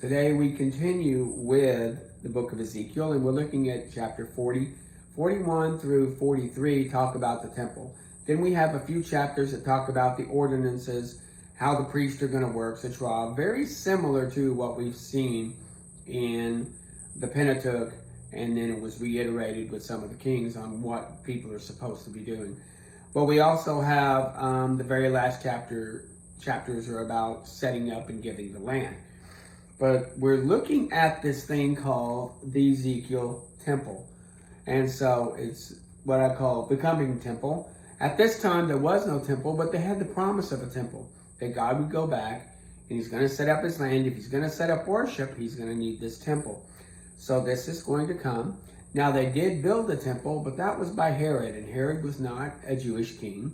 Today we continue with the book of Ezekiel, and we're looking at chapter 40. 41 through 43 talk about the temple. Then we have a few chapters that talk about the ordinances, how the priests are going to work, etc. Very similar to what we've seen in the Pentateuch, and then it was reiterated with some of the kings on what people are supposed to be doing. But we also have the very last chapters are about setting up and giving the land. But we're looking at this thing called the Ezekiel temple. And so it's what I call becoming temple. At this time, there was no temple, but they had the promise of a temple, that God would go back and he's going to set up his land. If he's going to set up worship, he's going to need this temple. So this is going to come. Now, they did build a temple, but that was by Herod, and Herod was not a Jewish king.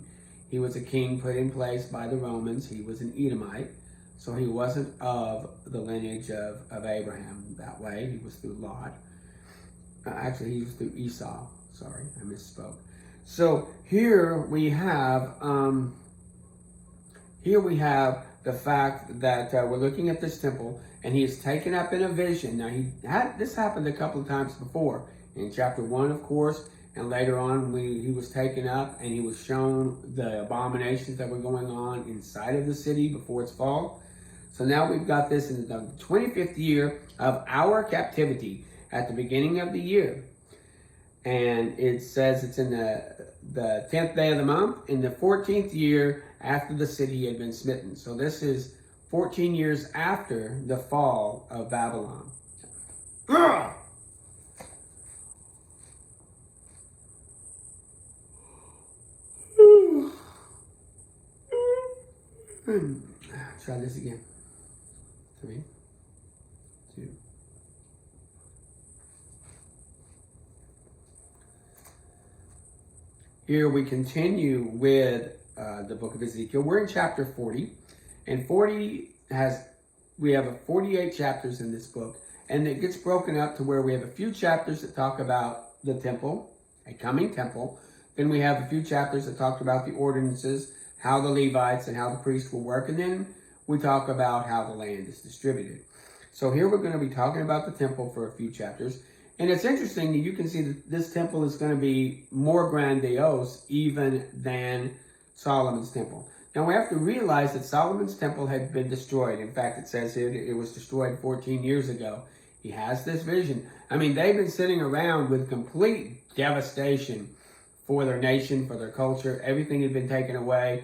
He was a king put in place by the Romans. He was an Edomite, so he wasn't of the lineage of Abraham that way. He was through Lot. Actually, he was through Esau. Sorry, I misspoke. So here we have the fact that we're looking at this temple, and he is taken up in a vision. Now, this happened a couple of times before. In chapter 1, of course, and later on when he was taken up and he was shown the abominations that were going on inside of the city before its fall. So now we've got this in the 25th year of our captivity at the beginning of the year. And it says it's in the 10th day of the month, in the 14th year after the city had been smitten. So this is 14 years after the fall of Babylon. Ugh! Try this again. 3, 2. Here we continue with the book of Ezekiel. We're in chapter 40, and we have 48 chapters in this book, and it gets broken up to where we have a few chapters that talk about the temple, a coming temple. Then we have a few chapters that talk about the ordinances, how the Levites and how the priests will work, and then we talk about how the land is distributed. So here we're going to be talking about the temple for a few chapters. And it's interesting that you can see that this temple is going to be more grandiose even than Solomon's temple. Now we have to realize that Solomon's temple had been destroyed. In fact, it says here it was destroyed 14 years ago. He has this vision. I mean, they've been sitting around with complete devastation for their nation, for their culture. Everything had been taken away.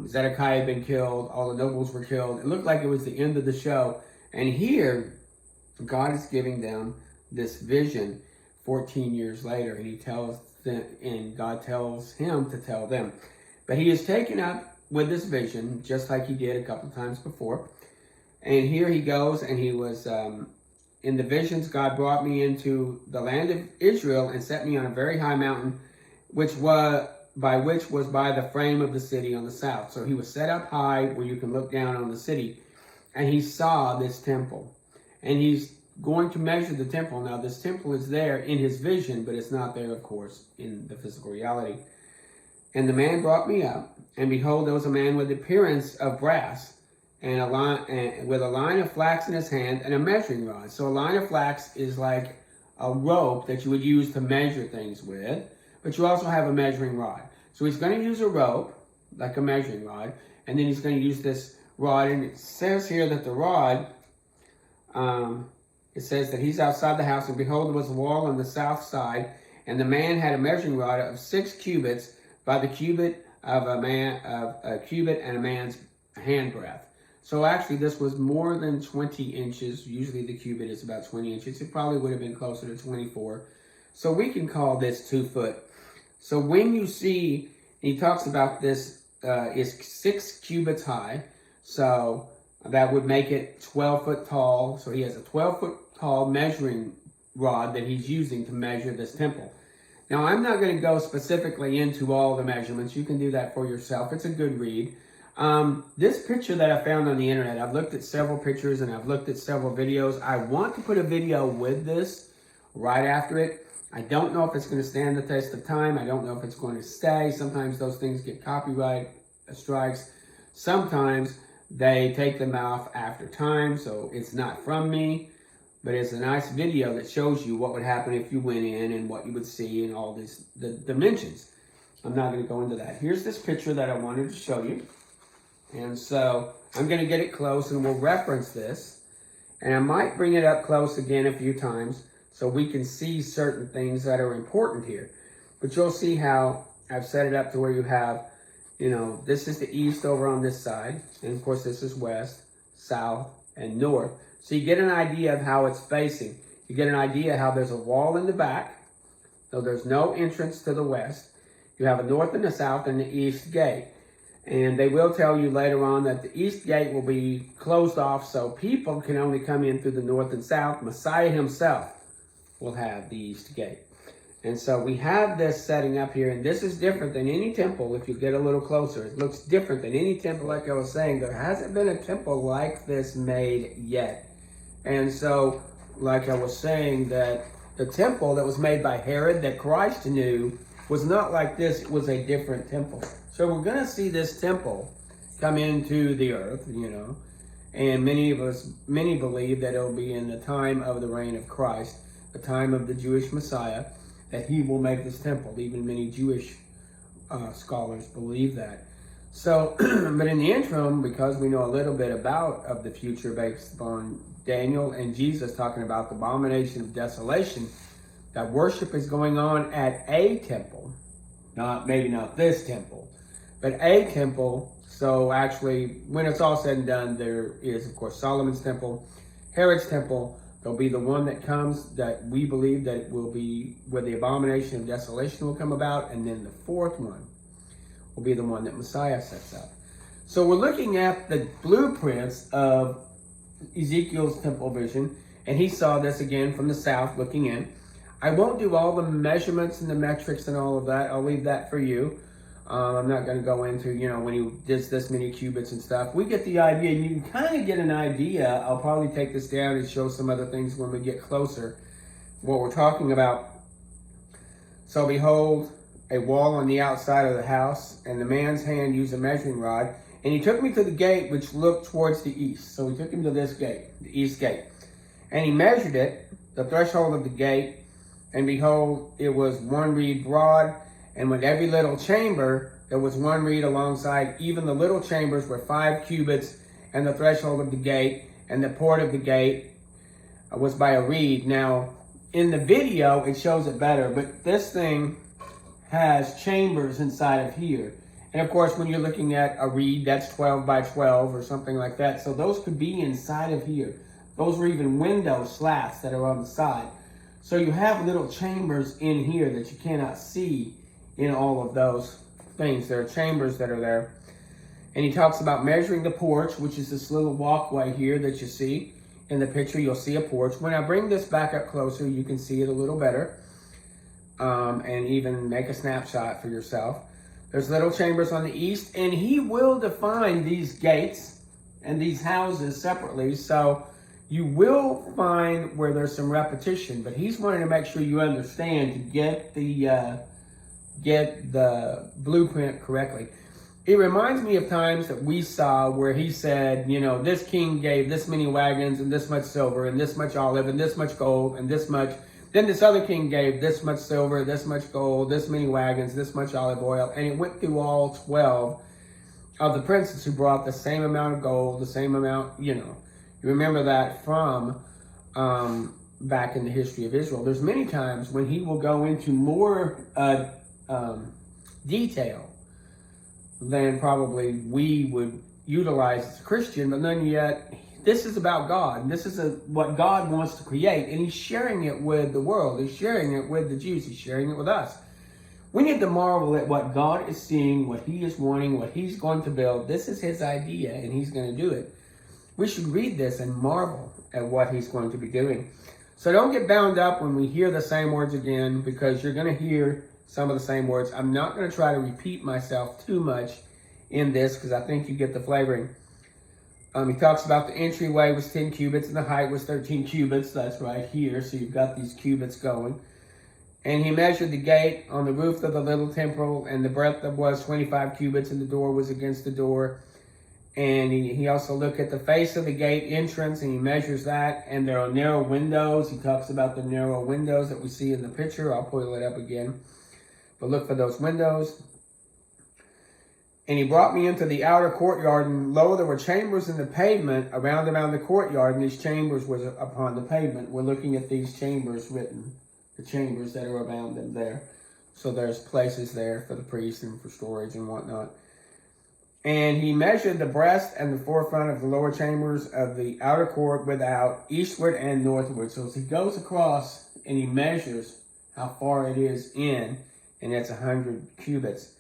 Zedekiah had been killed. All the nobles were killed. It looked like it was the end of the show. And here, God is giving them this vision 14 years later. And he tells them, and God tells him to tell them. But he is taken up with this vision, just like he did a couple of times before. And here he goes, and he was, in the visions, God brought me into the land of Israel and set me on a very high mountain, which was by the frame of the city on the south. So he was set up high where you can look down on the city, and he saw this temple, and he's going to measure the temple. Now this temple is there in his vision, but it's not there, of course, in the physical reality. And the man brought me up, and behold, there was a man with the appearance of brass, and with a line of flax in his hand and a measuring rod. So a line of flax is like a rope that you would use to measure things with. But you also have a measuring rod. So he's going to use a rope, like a measuring rod, and then he's going to use this rod. And it says here that the rod, it says that he's outside the house, and behold, there was a wall on the south side, and the man had a measuring rod of 6 cubits by the cubit of a cubit and a man's handbreadth. So actually, this was more than 20 inches. Usually the cubit is about 20 inches. It probably would have been closer to 24. So we can call this 2 foot. So when you see, he talks about this is 6 cubits high. So that would make it 12 foot tall. So he has a 12 foot tall measuring rod that he's using to measure this temple. Now, I'm not going to go specifically into all the measurements. You can do that for yourself. It's a good read. This picture that I found on the internet, I've looked at several pictures and I've looked at several videos. I want to put a video with this right after it. I don't know if it's going to stand the test of time. I don't know if it's going to stay. Sometimes those things get copyright strikes. Sometimes They take them off after time, so it's not from me, but it's a nice video that shows you what would happen if you went in and what you would see and all these the dimensions. I'm not going to go into that. Here's this picture that I wanted to show you. And so I'm going to get it close and we'll reference this. And I might bring it up close again a few times so we can see certain things that are important here. But you'll see how I've set it up to where you have, this is the east over on this side. And of course, this is west, south, and north. So you get an idea of how it's facing. You get an idea how there's a wall in the back. So there's no entrance to the west. You have a north and a south and the east gate. And they will tell you later on that the east gate will be closed off so people can only come in through the north and south. Messiah himself will have the east gate. And so we have this setting up here, and this is different than any temple. If you get a little closer, it looks different than any temple. Like I was saying, there hasn't been a temple like this made yet. And so, like I was saying, that the temple that was made by Herod that Christ knew was not like this. It was a different temple. So we're going to see this temple come into the earth, and many believe that it'll be in the time of the reign of Christ, the time of the Jewish Messiah, that he will make this temple. Even many Jewish scholars believe that. So, but in the interim, because we know a little bit of the future based upon Daniel and Jesus talking about the abomination of desolation, that worship is going on at a temple, maybe not this temple, but a temple. So actually, when it's all said and done, there is, of course, Solomon's temple, Herod's temple. There'll be the one that comes that we believe that it will be where the abomination of desolation will come about. And then the fourth one will be the one that Messiah sets up. So we're looking at the blueprints of Ezekiel's temple vision. And he saw this again from the south looking in. I won't do all the measurements and the metrics and all of that. I'll leave that for you. I'm not going to go into, when he does this many cubits and stuff. We get the idea. You can kind of get an idea. I'll probably take this down and show some other things when we get closer. What we're talking about. So behold, a wall on the outside of the house, and the man's hand used a measuring rod. And he took me to the gate which looked towards the east. So he took him to this gate, the east gate. And he measured it, the threshold of the gate. And behold, it was 1 reed broad. And with every little chamber, there was 1 reed alongside. Even the little chambers were 5 cubits, and the threshold of the gate, and the port of the gate was by a reed. Now, in the video, it shows it better, but this thing has chambers inside of here. And of course, when you're looking at a reed, that's 12 by 12 or something like that. So those could be inside of here. Those were even window slats that are on the side. So you have little chambers in here that you cannot see in all of those things. There are chambers that are there. And he talks about measuring the porch, which is this little walkway here that you see. In the picture, you'll see a porch. When I bring this back up closer, you can see it a little better. And even make a snapshot for yourself. There's little chambers on the east. And he will define these gates and these houses separately. So you will find where there's some repetition. But he's wanting to make sure you understand to get the blueprint correctly. It reminds me of times that we saw where he said, this king gave this many wagons and this much silver and this much olive and this much gold and this much. Then this other king gave this much silver, this much gold, this many wagons, this much olive oil. And it went through all 12 of the princes who brought the same amount of gold, the same amount, You remember that from back in the history of Israel. There's many times when he will go into more detail than probably we would utilize as a Christian, but none yet. This is about God. This is what God wants to create, and he's sharing it with the world. He's sharing it with the Jews. He's sharing it with us. We need to marvel at what God is seeing, what he is wanting, what he's going to build. This is his idea, and he's going to do it. We should read this and marvel at what he's going to be doing. So don't get bound up when we hear the same words again, because you're going to hear some of the same words. I'm not going to try to repeat myself too much in this because I think you get the flavoring. He talks about the entryway was 10 cubits and the height was 13 cubits. That's right here. So you've got these cubits going. And he measured the gate on the roof of the little temple, and the breadth was 25 cubits, and the door was against the door. And he also looked at the face of the gate entrance, and he measures that. And there are narrow windows. He talks about the narrow windows that we see in the picture. I'll pull it up again. But look for those windows. And he brought me into the outer courtyard, and lo, there were chambers in the pavement around the courtyard, and these chambers were upon the pavement. We're looking at these chambers written, the chambers that are around them there. So there's places there for the priests and for storage and whatnot. And he measured the breast and the forefront of the lower chambers of the outer court without, eastward and northward. So as he goes across and he measures how far it is in, and it's 100 cubits.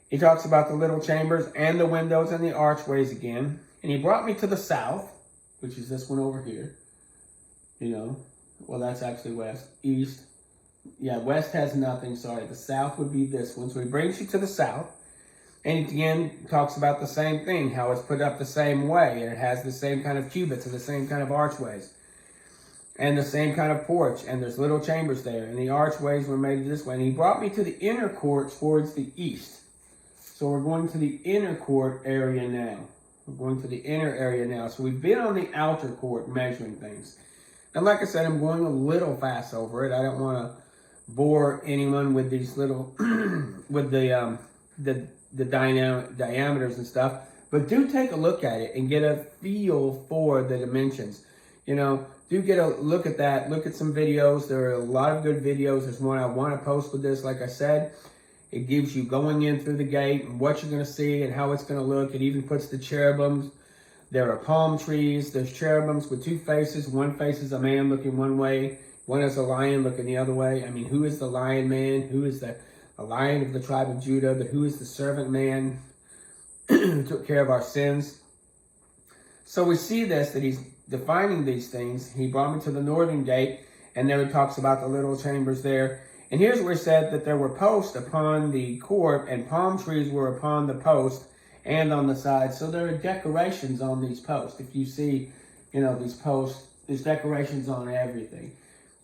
He talks about the little chambers and the windows and the archways again. And he brought me to the south, which is this one over here. You know, well, that's actually west. East. Yeah, west has nothing, sorry. The south would be this one. So he brings you to the south. And again, talks about the same thing, how it's put up the same way. And it has the same kind of cubits and the same kind of archways. And the same kind of porch. And there's little chambers there. And the archways were made this way. And he brought me to the inner court towards the east. So we're going to the inner court area now. We're going to the inner area now. So we've been on the outer court measuring things. And like I said, I'm going a little fast over it. I don't want to bore anyone with these little, with the diameters and stuff. But do take a look at it and get a feel for the dimensions. You know, do get a look at that. Look at some videos. There are a lot of good videos. There's one I want to post with this, like I said. It gives you going in through the gate and what you're going to see and how it's going to look. It even puts the cherubims. There are palm trees. There's cherubims with two faces. One face is a man looking one way. One is a lion looking the other way. I mean, who is the lion man? Who is the lion of the tribe of Judah? But who is the servant man who took care of our sins? So we see this, that he's defining these things. He brought me to the northern gate, and there it talks about the little chambers there. And here's where it said that there were posts upon the court, and palm trees were upon the post and on the sides. So there are decorations on these posts. If you see, you know, these posts, there's decorations on everything.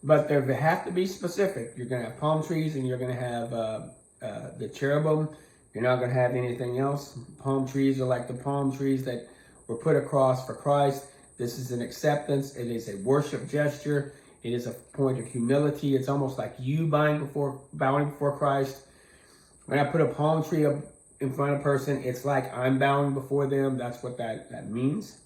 But they have to be specific. You're going to have palm trees, and you're going to have the cherubim. You're not going to have anything else. Palm trees are like the palm trees that were put across for Christ. This is an acceptance. It is a worship gesture. It is a point of humility. It's almost like you bowing before Christ. When I put a palm tree up in front of a person, it's like I'm bowing before them. That's what that means.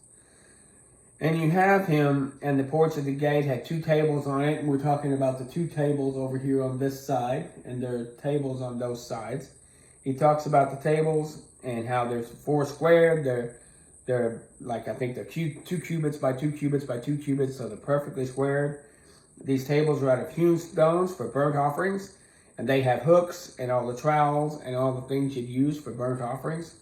And you have him, and the porch of the gate had two tables on it. And we're talking about the two tables over here on this side. And there are tables on those sides. He talks about the tables and how there's four squared. They're like, I think they're 2 cubits by 2 cubits by 2 cubits. So they're perfectly squared. These tables are out of hewn stones for burnt offerings, and they have hooks and all the trowels and all the things you'd use for burnt offerings.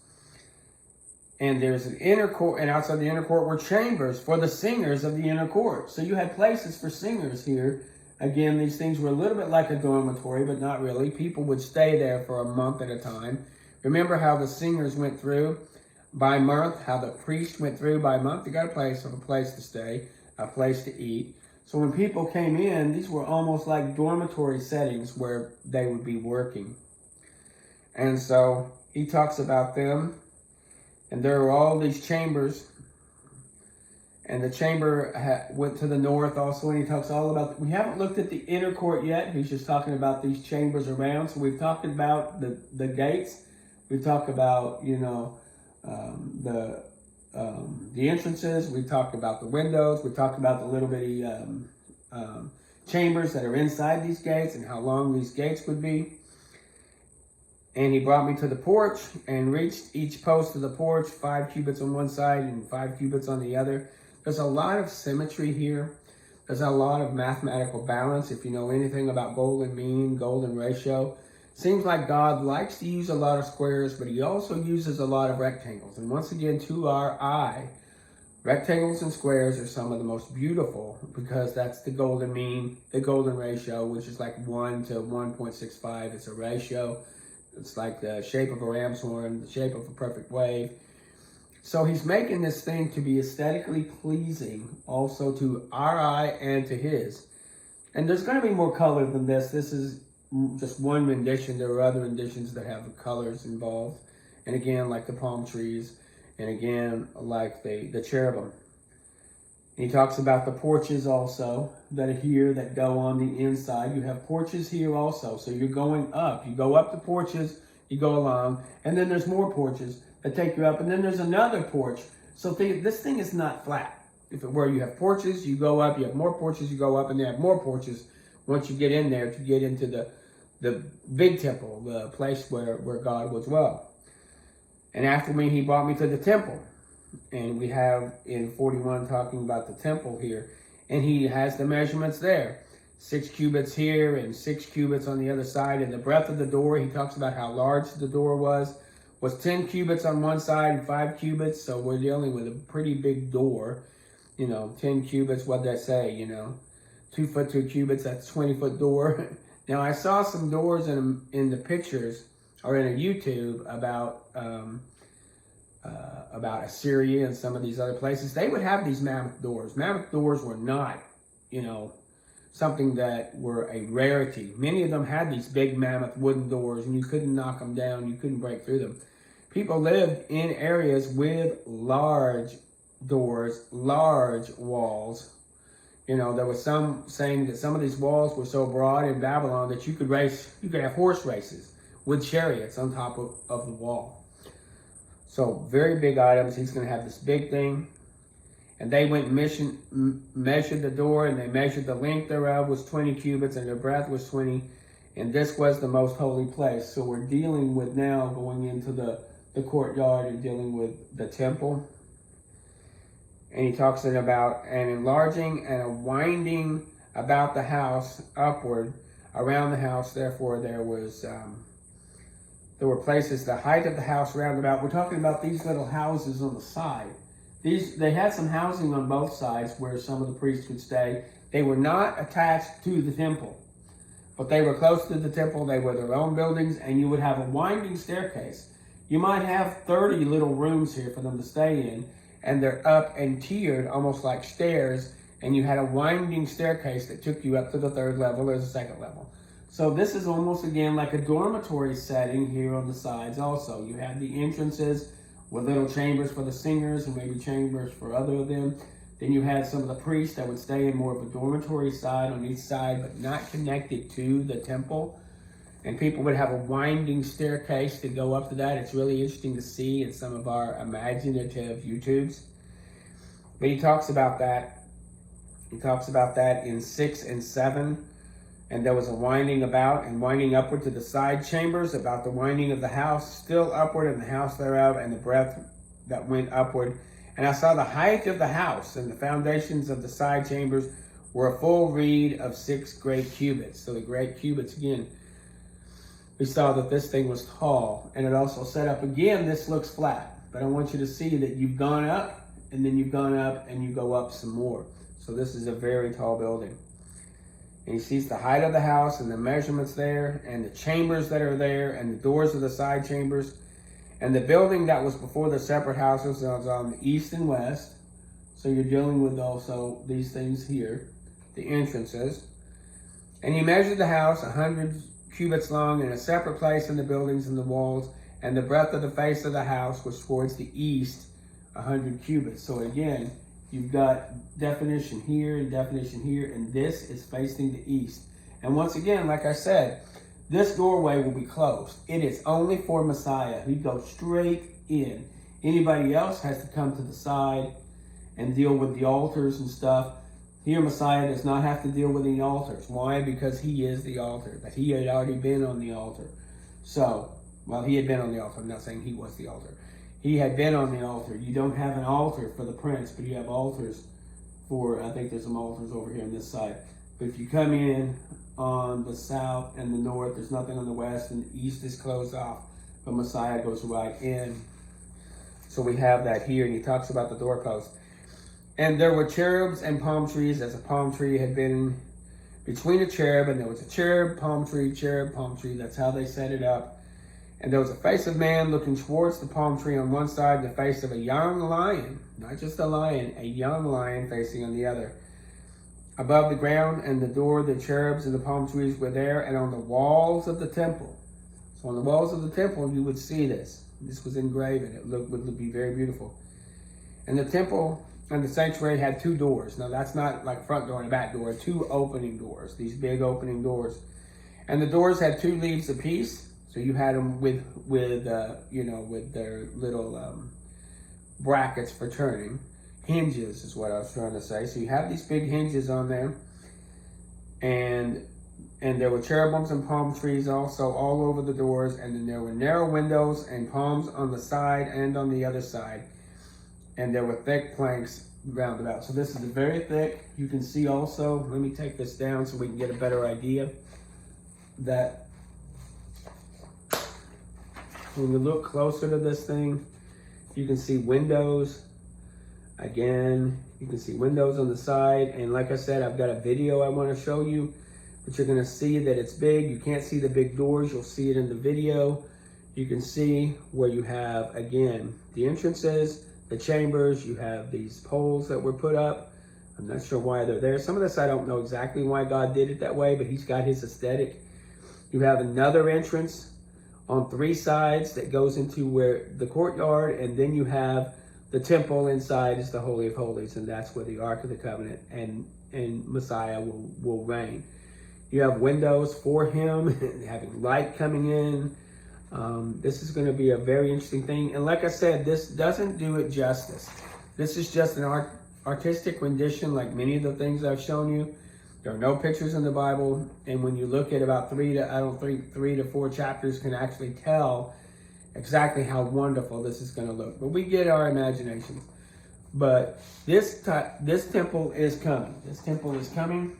And there's an inner court, and outside the inner court were chambers for the singers of the inner court. So you had places for singers here. Again, these things were a little bit like a dormitory, but not really. People would stay there for a month at a time. Remember how the singers went through by month, how the priest went through by month. They got a place to stay, a place to eat. So when people came in, these were almost like dormitory settings where they would be working. And so he talks about them. And there were all these chambers. And the chamber went to the north also. And he talks all about, we haven't looked at the inner court yet. He's just talking about these chambers around. So we've talked about the gates. We've talked about, you know, the entrances. We talked about the windows. We talked about the little bitty chambers that are inside these gates and how long these gates would be. And he brought me to the porch and reached each post of the porch, 5 cubits on one side and 5 cubits on the other. There's a lot of symmetry here. There's a lot of mathematical balance. If you know anything about golden mean, golden ratio, seems like God likes to use a lot of squares, but he also uses a lot of rectangles. And once again, to our eye, rectangles and squares are some of the most beautiful because that's the golden mean, the golden ratio, which is like 1 to 1.65. It's a ratio. It's like the shape of a ram's horn, the shape of a perfect wave. So he's making this thing to be aesthetically pleasing also to our eye and to his. And there's going to be more color than this. This is just one rendition. There are other renditions that have the colors involved. And again, like the palm trees And again, like the cherubim. And he talks about the porches also that are here that go on the inside. You have porches here also. So you're going up. You go up the porches, you go along, and then there's more porches that take you up, and then there's another porch. So this thing is not flat. If it were, you have porches, you go up, you have more porches, you go up, and they have more porches once you get in there to get into the big temple, the place where God will dwell. And after me, he brought me to the temple. And we have in 41 talking about the temple here. And he has the measurements there. 6 cubits here and 6 cubits on the other side. And the breadth of the door, he talks about how large the door was 10 cubits on one side and 5 cubits. So we're dealing with a pretty big door. 10 cubits, what'd that say? 2 foot 2 cubits, that's 20-foot door. Now I saw some doors in the pictures or in a YouTube about Assyria and some of these other places. They would have these mammoth doors. Mammoth doors were not, something that were a rarity. Many of them had these big mammoth wooden doors, and you couldn't knock them down. You couldn't break through them. People lived in areas with large doors, large walls. There was some saying that some of these walls were so broad in Babylon that you could have horse races with chariots on top of the wall. So very big items. He's going to have this big thing. And they went and measured the door, and they measured the length thereof was 20 cubits, and their breadth was 20. And this was the most holy place. So we're dealing with now going into the courtyard and dealing with the temple. And he talks about an enlarging and a winding about the house upward around the house. Therefore, there were places, the height of the house round about. We're talking about these little houses on the side. They had some housing on both sides where some of the priests would stay. They were not attached to the temple, but they were close to the temple. They were their own buildings, and you would have a winding staircase. You might have 30 little rooms here for them to stay in, and they're up and tiered almost like stairs, and you had a winding staircase that took you up to the 3rd level or the 2nd level. So this is almost again like a dormitory setting here on the sides also. You have the entrances with little chambers for the singers and maybe chambers for other of them. Then you had some of the priests that would stay in more of a dormitory side on each side, but not connected to the temple. And people would have a winding staircase to go up to that. It's really interesting to see in some of our imaginative YouTubes. But he talks about that. He talks about that in 6 and 7. And there was a winding about and winding upward to the side chambers, about the winding of the house, still upward in the house thereof, and the breadth that went upward. And I saw the height of the house, and the foundations of the side chambers were a full reed of 6 great cubits. So the great cubits, again, we saw that this thing was tall. And it also set up, again, this looks flat. But I want you to see that you've gone up, and then you've gone up, and you go up some more. So this is a very tall building. And he sees the height of the house and the measurements there, and the chambers that are there, and the doors of the side chambers. And the building that was before the separate houses was on the east and west. So you're dealing with also these things here, the entrances. And he measured the house 100 cubits long in a separate place in the buildings and the walls. And the breadth of the face of the house was towards the east, 100 cubits. So again, you've got definition here and definition here, and this is facing the east. And once again, like I said, this doorway will be closed. It is only for Messiah. He goes straight in. Anybody else has to come to the side and deal with the altars and stuff. Here, Messiah does not have to deal with any altars. Why? Because he is the altar. That he had already been on the altar. So, well, he had been on the altar. I'm not saying he was the altar. He had been on the altar. You don't have an altar for the prince, but you have altars for, I think there's some altars over here on this side. But if you come in on the south and the north, there's nothing on the west, and the east is closed off. But Messiah goes right in. So we have that here, and he talks about the doorpost. And there were cherubs and palm trees, as a palm tree had been between a cherub, and there was a cherub, palm tree. That's how they set it up. And there was a face of man looking towards the palm tree on one side, and the face of a young lion, not just a lion, a young lion facing on the other. Above the ground and the door, the cherubs and the palm trees were there, and on the walls of the temple. So on the walls of the temple, you would see this. This was engraven. It would be very beautiful. And the temple and the sanctuary had 2 doors. Now that's not like front door and back door, 2 opening doors, these big opening doors. And the doors had 2 leaves apiece. So you had them with their little brackets for turning. Hinges is what I was trying to say. So you have these big hinges on there. And there were cherubims and palm trees also all over the doors. And then there were narrow windows and palms on the side and on the other side. And there were thick planks round about. So this is very thick. You can see also, let me take this down so we can get a better idea, that when you look closer to this thing, you can see windows. Again, you can see windows on the side. And like I said, I've got a video I want to show you, but you're going to see that it's big. You can't see the big doors. You'll see it in the video. You can see where you have, again, the entrances, the chambers. You have these poles that were put up. I'm not sure why they're there. Some of this I don't know exactly why God did it that way, but he's got his aesthetic. You have another entrance on 3 sides that goes into where the courtyard, and then you have the temple inside is the Holy of Holies, and that's where the Ark of the Covenant and Messiah will reign. You have windows for him, having light coming in. This is going to be a very interesting thing. And like I said, this doesn't do it justice. This is just an artistic rendition like many of the things I've shown you. There are no pictures in the Bible. And when you look at about 3 to 4 chapters can actually tell exactly how wonderful this is going to look. But we get our imaginations. But this temple is coming. This temple is coming.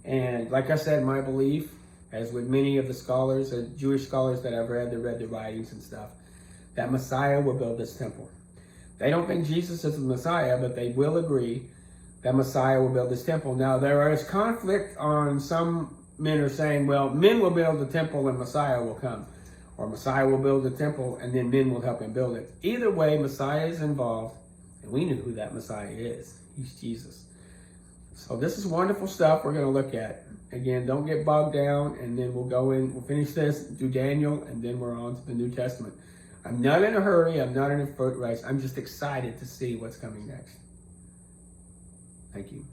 And like I said, my belief, as with many of the scholars, Jewish scholars that I've read the writings and stuff, that Messiah will build this temple. They don't think Jesus is the Messiah, but they will agree that Messiah will build this temple. Now, there is conflict on some men are saying, well, men will build the temple and Messiah will come. Or Messiah will build the temple and then men will help him build it. Either way, Messiah is involved, and we know who that Messiah is. He's Jesus. So this is wonderful stuff we're going to look at. Again, don't get bogged down, and then we'll finish this, do Daniel, and then we're on to the New Testament. I'm not in a hurry. I'm not in a foot race. I'm just excited to see what's coming next. Thank you.